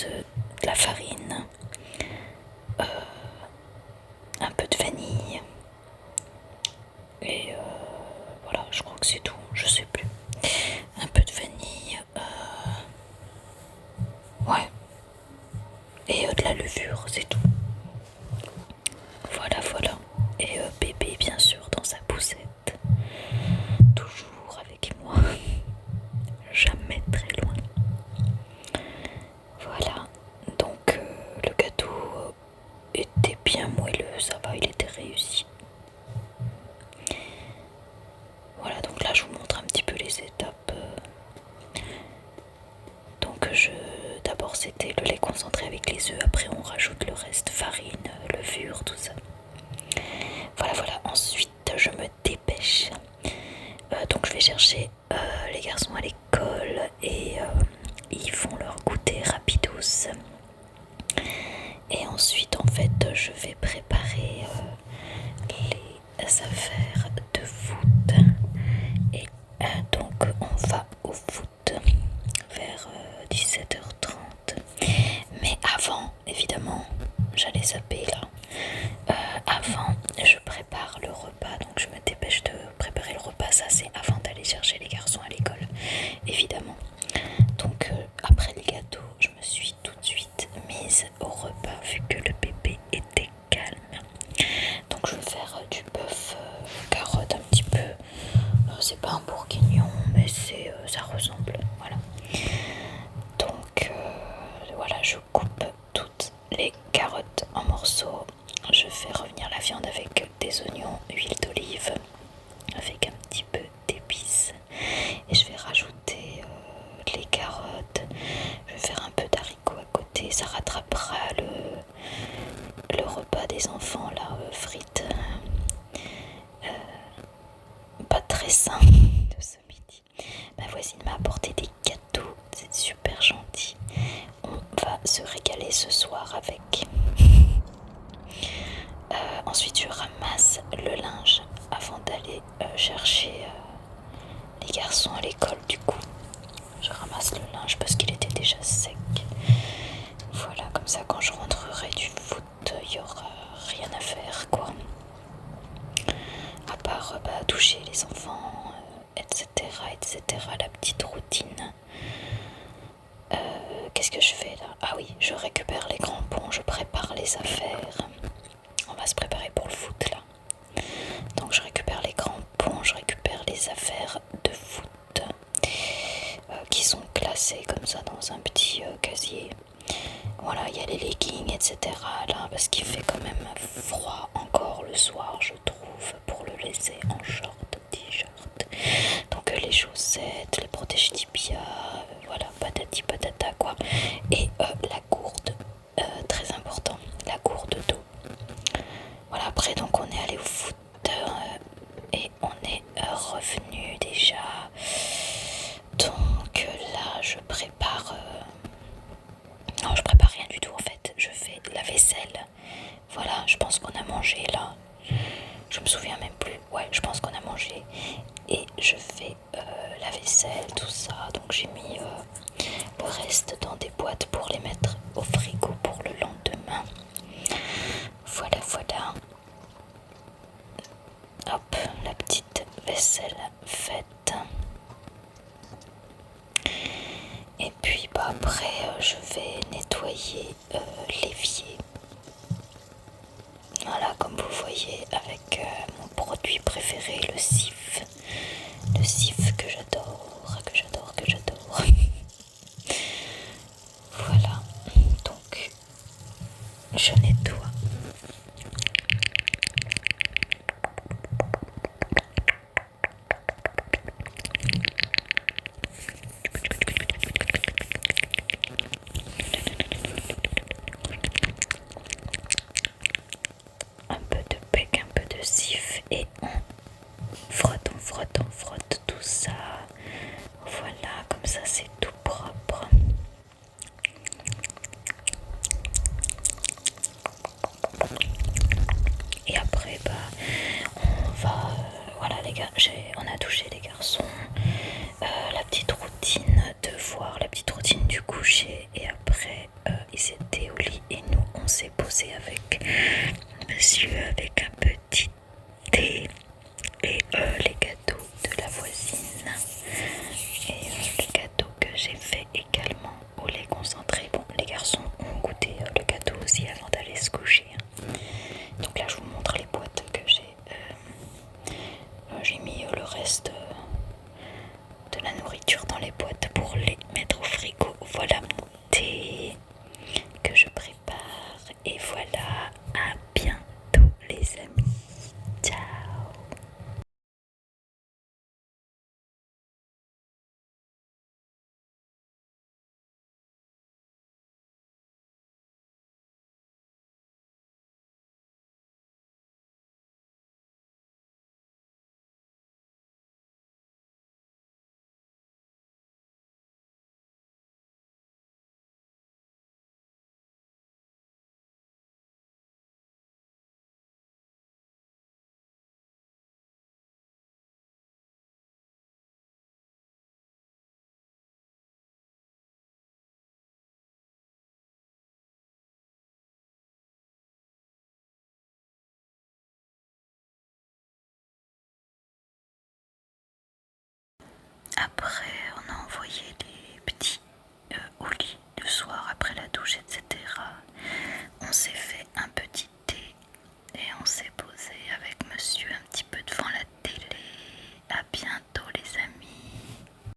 de la farine, un peu de vanille et voilà, je crois que c'est tout, je sais plus. Un peu de vanille, ouais, et de la levure, c'est tout. Voilà, voilà. Et bébé, bien sûr, dans sa poussette, toujours avec moi, jamais très loin. Voilà, donc le gâteau était bien moelleux, ça va, il était réussi. Voilà, donc là je vous montre un petit peu les étapes. Donc d'abord c'était le lait concentré avec les œufs, après on rajoute le reste, farine, levure, tout ça. Voilà, voilà, ensuite je me dépêche. Donc je vais chercher les garçons à l'école et ils font leur goûter rapidos. Et ensuite en fait je vais préparer les affaires de foot. Et donc on va au foot vers 17h30. Mais avant, évidemment, j'allais zapper là. Avant, je prépare le repas, donc je me dépêche de préparer le repas. Ça, c'est avant d'aller chercher les garçons à l'école, évidemment. Donc, après le gâteau, je me suis tout de suite mise au repas vu que le bébé était calme. Donc, je vais faire du bœuf carotte un petit peu. C'est pas un bourguignon, mais ça ressemble. Voilà. Donc, voilà, je coupe toutes les carottes en morceaux. Je fais revenir la viande avec des oignons, huile d'olive, avec un petit peu d'épices. Et je vais rajouter les carottes. Je vais faire un peu d'haricots à côté. Ça rattrapera le repas des enfants, là, frites. Pas très sain de ce midi. Ma voisine m'a apporté des gâteaux. C'est super gentil. On va se régaler ce soir avec. Ensuite, je ramasse le linge avant d'aller chercher les garçons à l'école. Du coup, je ramasse le linge parce qu'il était déjà sec. Voilà, comme ça, quand je rentrerai du foot, il n'y aura rien à faire, quoi. À part toucher les enfants, etc., etc., la petite routine. Qu'est-ce que je fais là? Ah oui, je récupère les crampons, je prépare les affaires. On va se préparer pour le foot là. Donc je récupère les crampons, je récupère les affaires de foot qui sont classées comme ça dans un petit casier. Voilà, il y a les leggings, etc. là, parce qu'il fait quand même froid encore le soir, je trouve, pour le laisser en short, t-shirt. Donc les chaussettes, les protège tibia, voilà, patati patata quoi. Et la gourde, très important, la gourde d'eau. Voilà, après donc on est allé au foot et on est revenu déjà. Donc là je prépare... non, je prépare rien du tout en fait. Je fais la vaisselle. Voilà, je pense qu'on a mangé là. Je me souviens même plus. Ouais, je pense qu'on a mangé. Et je fais la vaisselle, tout ça. Donc j'ai mis le reste dans des boîtes pour les mettre au frigo pour le lendemain. Voilà, voilà. Hop, la petite vaisselle faite. Et puis bah, après, je vais nettoyer l'évier. Voilà, comme vous voyez, avec mon produit préféré, le Cif. Le Cif que j'adore, que j'adore, que j'adore. Voilà, donc je nettoie. Un peu de bec, un peu de Cif et on frotte tout ça. Voilà, comme ça c'est tout propre. Et après, bah, on va... voilà les gars, on a touché les garçons. La petite routine de voir, la petite routine du coucher. Et après, après,